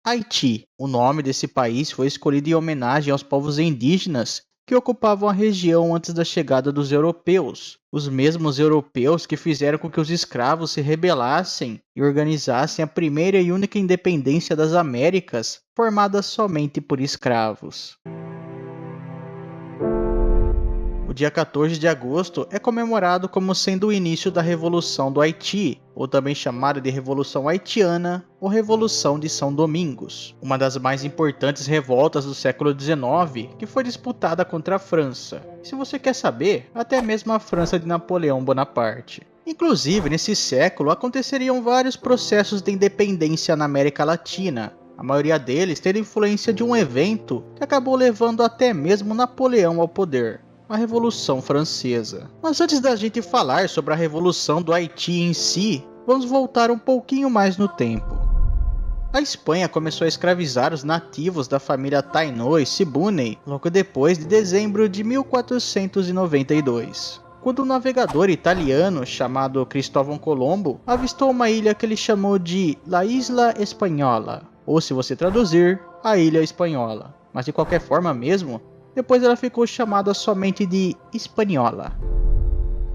Haiti. O nome desse país foi escolhido em homenagem aos povos indígenas que ocupavam a região antes da chegada dos europeus. Os mesmos europeus que fizeram com que os escravos se rebelassem e organizassem a primeira e única independência das Américas, formada somente por escravos. O dia 14 de agosto é comemorado como sendo o início da Revolução do Haiti, ou também chamada de Revolução Haitiana ou Revolução de São Domingos, uma das mais importantes revoltas do século XIX que foi disputada contra a França. E se você quer saber, até mesmo a França de Napoleão Bonaparte. Inclusive, nesse século aconteceriam vários processos de independência na América Latina, a maioria deles tendo influência de um evento que acabou levando até mesmo Napoleão ao poder. A Revolução Francesa. Mas antes da gente falar sobre a Revolução do Haiti em si, vamos voltar um pouquinho mais no tempo. A Espanha começou a escravizar os nativos da família Taino e Siboney logo depois de dezembro de 1492. Quando um navegador italiano chamado Cristóvão Colombo avistou uma ilha que ele chamou de La Isla Espanhola, ou se você traduzir, a Ilha Espanhola. Mas de qualquer forma mesmo, depois ela ficou chamada somente de Hispaniola.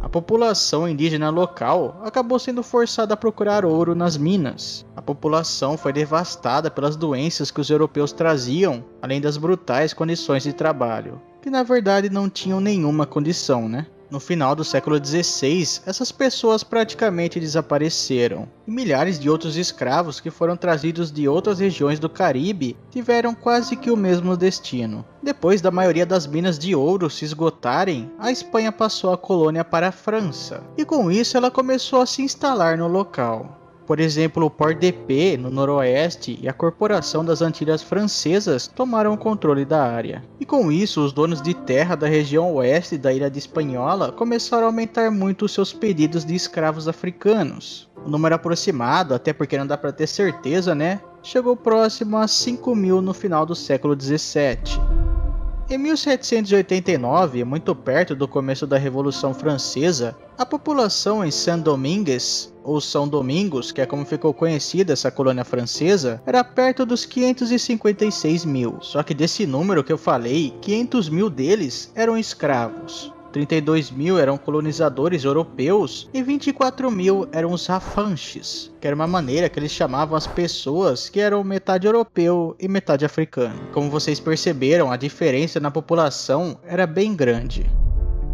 A população indígena local acabou sendo forçada a procurar ouro nas minas. A população foi devastada pelas doenças que os europeus traziam, além das brutais condições de trabalho, que na verdade não tinham nenhuma condição, né? No final do século XVI, essas pessoas praticamente desapareceram, e milhares de outros escravos que foram trazidos de outras regiões do Caribe tiveram quase que o mesmo destino. Depois da maioria das minas de ouro se esgotarem, a Espanha passou a colônia para a França, e com isso ela começou a se instalar no local. Por exemplo, o Port-de-Paix, no noroeste, e a Corporação das Antilhas Francesas tomaram o controle da área. E com isso, os donos de terra da região oeste da Ilha de Hispaniola começaram a aumentar muito os seus pedidos de escravos africanos. O número aproximado, até porque não dá para ter certeza, né? Chegou próximo a 5.000 no final do século XVII. Em 1789, muito perto do começo da Revolução Francesa, a população em Saint-Domingues, ou São Domingos, que é como ficou conhecida essa colônia francesa, era perto dos 556 mil. Só que desse número que eu falei, 500 mil deles eram escravos. 32 mil eram colonizadores europeus e 24 mil eram os rafanches, que era uma maneira que eles chamavam as pessoas que eram metade europeu e metade africano. Como vocês perceberam, a diferença na população era bem grande.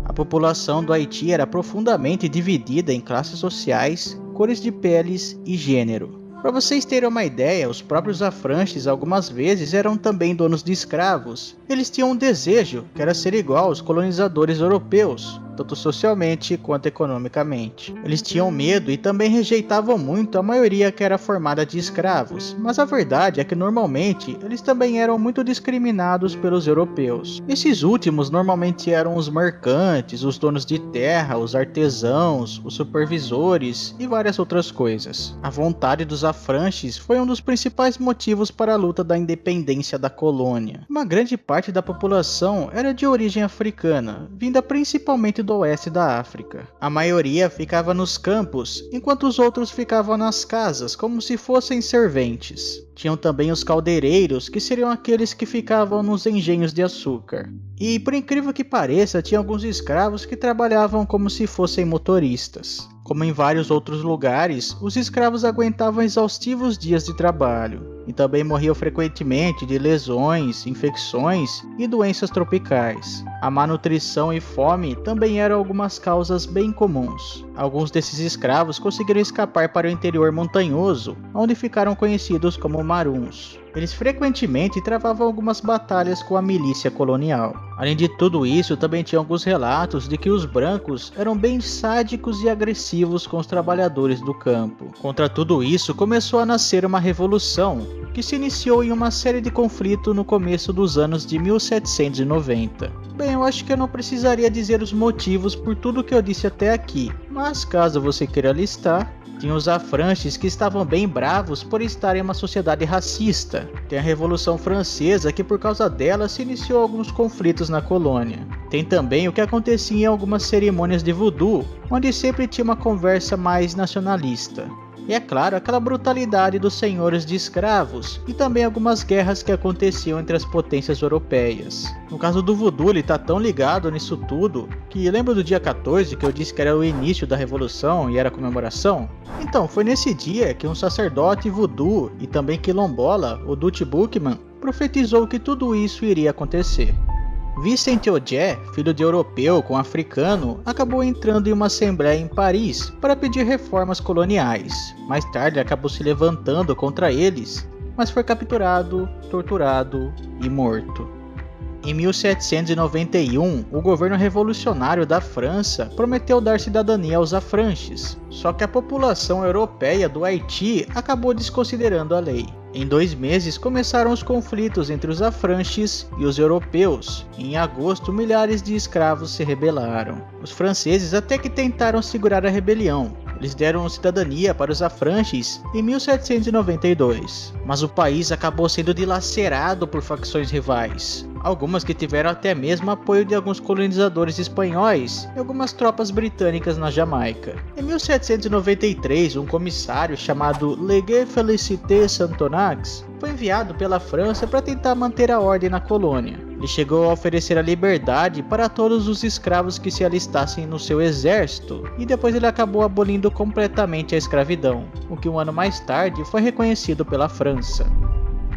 A população do Haiti era profundamente dividida em classes sociais, cores de peles e gênero. Para vocês terem uma ideia, os próprios afranches algumas vezes eram também donos de escravos. Eles tinham um desejo, que era ser igual aos colonizadores europeus, tanto socialmente quanto economicamente. Eles tinham medo e também rejeitavam muito a maioria que era formada de escravos, mas a verdade é que normalmente eles também eram muito discriminados pelos europeus. Esses últimos normalmente eram os mercantes, os donos de terra, os artesãos, os supervisores e várias outras coisas. A vontade dos afranches foi um dos principais motivos para a luta da independência da colônia. Uma grande parte da população era de origem africana, vinda principalmente do oeste da África. A maioria ficava nos campos, enquanto os outros ficavam nas casas, como se fossem serventes. Tinham também os caldeireiros, que seriam aqueles que ficavam nos engenhos de açúcar. E, por incrível que pareça, tinha alguns escravos que trabalhavam como se fossem motoristas. Como em vários outros lugares, os escravos aguentavam exaustivos dias de trabalho e também morriam frequentemente de lesões, infecções e doenças tropicais. A má nutrição e fome também eram algumas causas bem comuns. Alguns desses escravos conseguiram escapar para o interior montanhoso, onde ficaram conhecidos como maruns. Eles frequentemente travavam algumas batalhas com a milícia colonial. Além de tudo isso, também tinha alguns relatos de que os brancos eram bem sádicos e agressivos com os trabalhadores do campo. Contra tudo isso, começou a nascer uma revolução, que se iniciou em uma série de conflitos no começo dos anos de 1790. Bem, eu acho que eu não precisaria dizer os motivos por tudo que eu disse até aqui, mas caso você queira listar, tinha os afranches que estavam bem bravos por estarem em uma sociedade racista. Tem a Revolução Francesa que por causa dela se iniciou alguns conflitos na colônia. Tem também o que acontecia em algumas cerimônias de voodoo, onde sempre tinha uma conversa mais nacionalista. E é claro, aquela brutalidade dos senhores de escravos e também algumas guerras que aconteciam entre as potências europeias. No caso do voodoo, ele tá tão ligado nisso tudo que lembra do dia 14 que eu disse que era o início da revolução e era comemoração? Então, foi nesse dia que um sacerdote voodoo e também quilombola, o Dutch Bookman, profetizou que tudo isso iria acontecer. Vicente Ogier, filho de europeu com africano, acabou entrando em uma assembleia em Paris para pedir reformas coloniais. Mais tarde acabou se levantando contra eles, mas foi capturado, torturado e morto. Em 1791, o governo revolucionário da França prometeu dar cidadania aos afranches, só que a população europeia do Haiti acabou desconsiderando a lei. Em 2 meses começaram os conflitos entre os afranches e os europeus. Em agosto, milhares de escravos se rebelaram. Os franceses até que tentaram segurar a rebelião. Eles deram cidadania para os afranches em 1792, mas o país acabou sendo dilacerado por facções rivais. Algumas que tiveram até mesmo apoio de alguns colonizadores espanhóis e algumas tropas britânicas na Jamaica. Em 1793, um comissário chamado Legué Félicité Santonax foi enviado pela França para tentar manter a ordem na colônia. Ele chegou a oferecer a liberdade para todos os escravos que se alistassem no seu exército, e depois ele acabou abolindo completamente a escravidão, o que um ano mais tarde foi reconhecido pela França.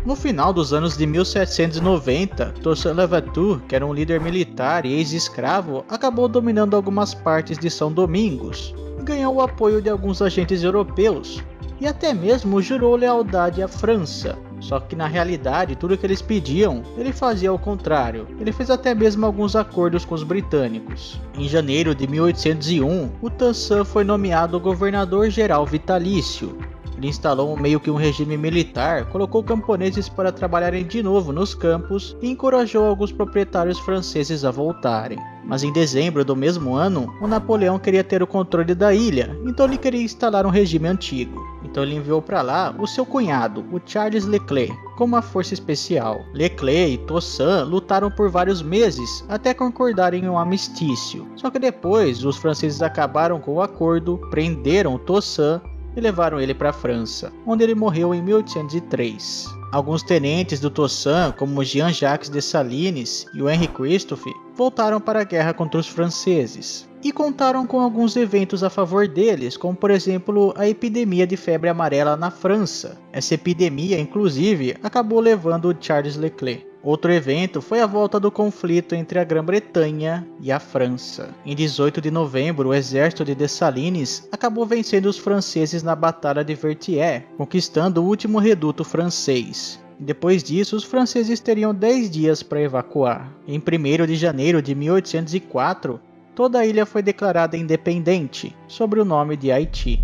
No final dos anos de 1790, Toussaint Louverture, que era um líder militar e ex-escravo, acabou dominando algumas partes de São Domingos e ganhou o apoio de alguns agentes europeus e até mesmo jurou lealdade à França. Só que na realidade tudo que eles pediam, ele fazia ao contrário. Ele fez até mesmo alguns acordos com os britânicos. Em janeiro de 1801, o Toussaint foi nomeado governador-geral vitalício. Ele instalou meio que um regime militar, colocou camponeses para trabalharem de novo nos campos e encorajou alguns proprietários franceses a voltarem. Mas em dezembro do mesmo ano, o Napoleão queria ter o controle da ilha, então ele queria instalar um regime antigo. Então ele enviou para lá o seu cunhado, o Charles Leclerc, com uma força especial. Leclerc e Toussaint lutaram por vários meses até concordarem em um amistício. Só que depois os franceses acabaram com o acordo, prenderam Toussaint e levaram ele para a França, onde ele morreu em 1803. Alguns tenentes do Toussaint, como Jean-Jacques Dessalines e o Henri Christophe, voltaram para a guerra contra os franceses e contaram com alguns eventos a favor deles, como por exemplo a epidemia de febre amarela na França. Essa epidemia, inclusive, acabou levando Charles Leclerc. Outro evento foi a volta do conflito entre a Grã-Bretanha e a França. Em 18 de novembro, o exército de Dessalines acabou vencendo os franceses na Batalha de Vertières, conquistando o último reduto francês. Depois disso, os franceses teriam 10 dias para evacuar. Em 1º de janeiro de 1804, toda a ilha foi declarada independente, sob o nome de Haiti.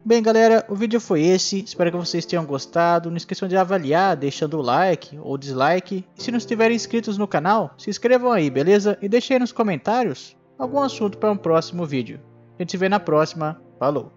Bem galera, o vídeo foi esse, espero que vocês tenham gostado, não esqueçam de avaliar deixando o like ou dislike, e se não estiverem inscritos no canal, se inscrevam aí, beleza? E deixem aí nos comentários algum assunto para um próximo vídeo. A gente se vê na próxima, falou!